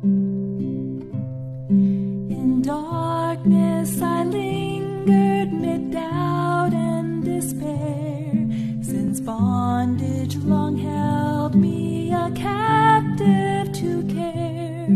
In darkness I lingered mid doubt and despair, since bondage long held me a captive to care.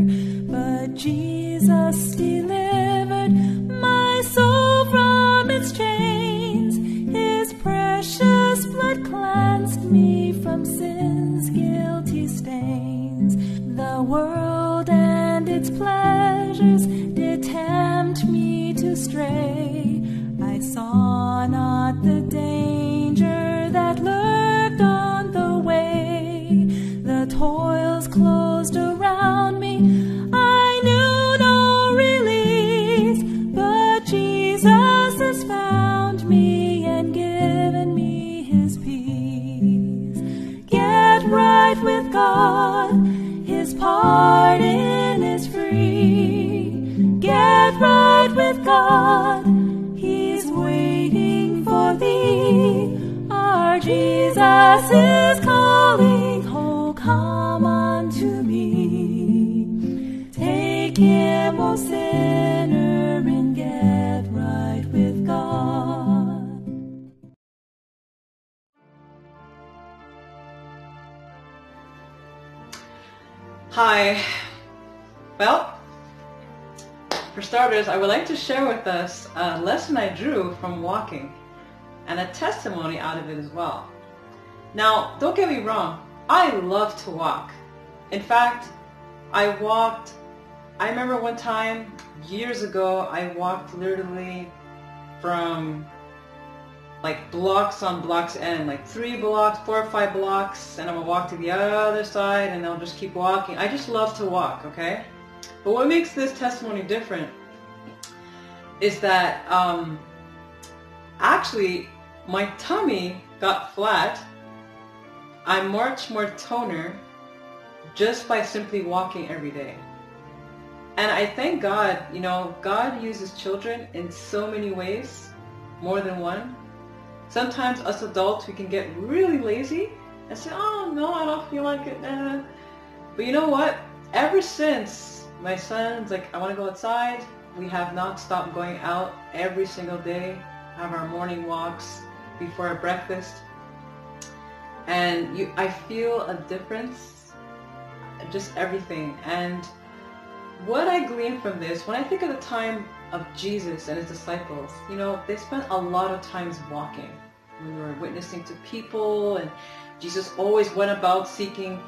But Jesus delivered my soul from its chains. His precious blood cleansed me from sin's guilty stains. The world and its pleasures did tempt me to stray. I saw not the danger that lurked on the way. The toils closed around me, I knew no release. But Jesus has found me and given me his peace. Get right with God, his pardon is free. Get right with God, he's waiting for thee. Our Jesus is calling, oh come unto me. Take him, O sinner, and get right with God. Hi. Well, for starters, I would like to share with us a lesson I drew from walking and a testimony out of it as well. Now, don't get me wrong, I love to walk. In fact, I remember one time, years ago, I walked literally from like blocks on blocks end, like 3 blocks, 4 or 5 blocks, and I would walk to the other side and I'll just keep walking. I just love to walk, okay? But what makes this testimony different is that actually my tummy got flat. I'm much more toner just by simply walking every day. And I thank God, you know, God uses children in so many ways, more than one. Sometimes us adults, we can get really lazy and say, oh no, I don't feel like it. But you know what? Ever since my son's like, I want to go outside, we have not stopped going out every single day, have our morning walks before our breakfast. And I feel a difference, just everything. And what I glean from this, when I think of the time of Jesus and his disciples, you know, they spent a lot of times walking. We were witnessing to people, and Jesus always went about seeking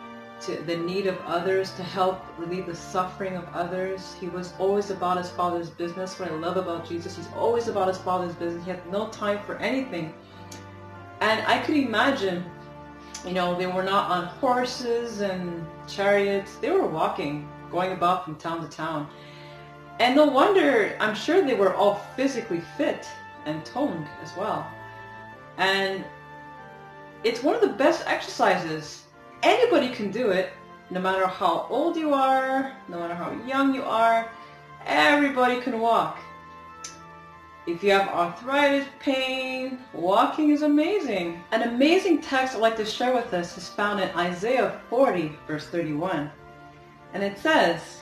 to the need of others, to help relieve the suffering of others. He was always about his Father's business. What I love about Jesus, he's always about his Father's business. He had no time for anything. And I could imagine, you know, they were not on horses and chariots. They were walking, going about from town to town. And no wonder, I'm sure they were all physically fit and toned as well. And it's one of the best exercises. Anybody can do it, no matter how old you are, no matter how young you are. Everybody can walk. If you have arthritis, pain, walking is amazing. An amazing text I'd like to share with us is found in Isaiah 40, verse 31. And it says,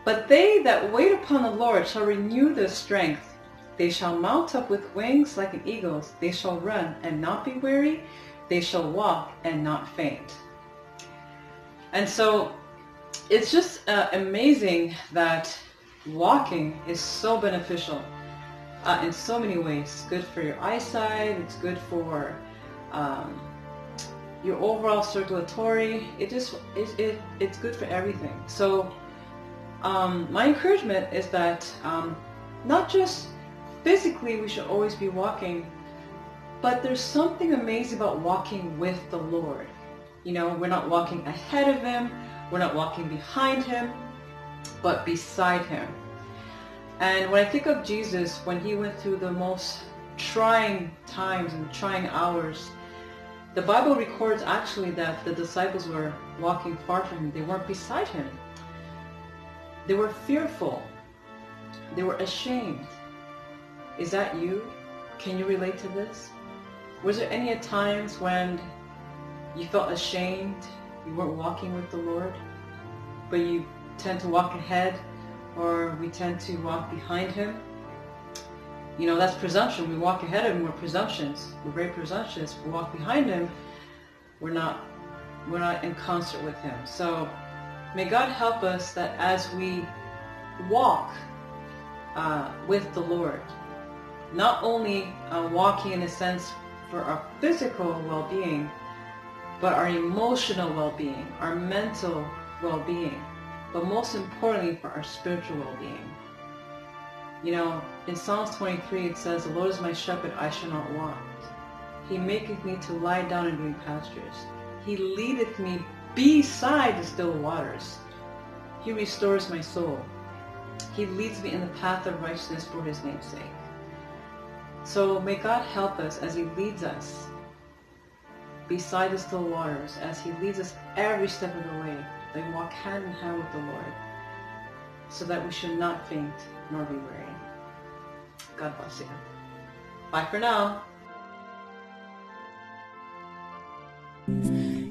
"But they that wait upon the Lord shall renew their strength. They shall mount up with wings like an eagle's. They shall run and not be weary. They shall walk and not faint." And so it's just amazing that walking is so beneficial in so many ways. It's good for your eyesight. It's good for your overall circulatory. It's good for everything. So my encouragement is that not just physically we should always be walking, but there's something amazing about walking with the Lord. You know, we're not walking ahead of him, we're not walking behind him, but beside him. And when I think of Jesus, when he went through the most trying times and trying hours, the Bible records actually that the disciples were walking far from him. They weren't beside him. They were fearful. They were ashamed. Is that you? Can you relate to this? Was there any times when you felt ashamed, you weren't walking with the Lord, but you tend to walk ahead or we tend to walk behind him. That's presumption. We walk ahead of him, we're presumptions. We're very presumptuous. We walk behind him, we're not in concert with him. So may God help us that as we walk with the Lord, not only walking in a sense for our physical well-being, but our emotional well-being, our mental well-being, but most importantly for our spiritual well-being. In Psalms 23 it says, "The Lord is my shepherd, I shall not want. He maketh me to lie down in green pastures. He leadeth me beside the still waters. He restores my soul. He leads me in the path of righteousness for his name's sake." So may God help us as he leads us beside the still waters, as he leads us every step of the way, that we walk hand in hand with the Lord, so that we should not faint nor be weary. God bless you. Bye for now.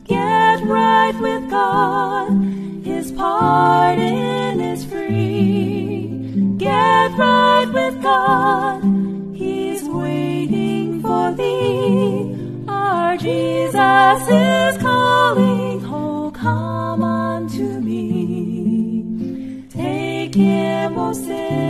Get right with God, his pardon is free. Get right with God, he's waiting for thee. Our Jesus is calling, oh come unto me. Take him, O sin.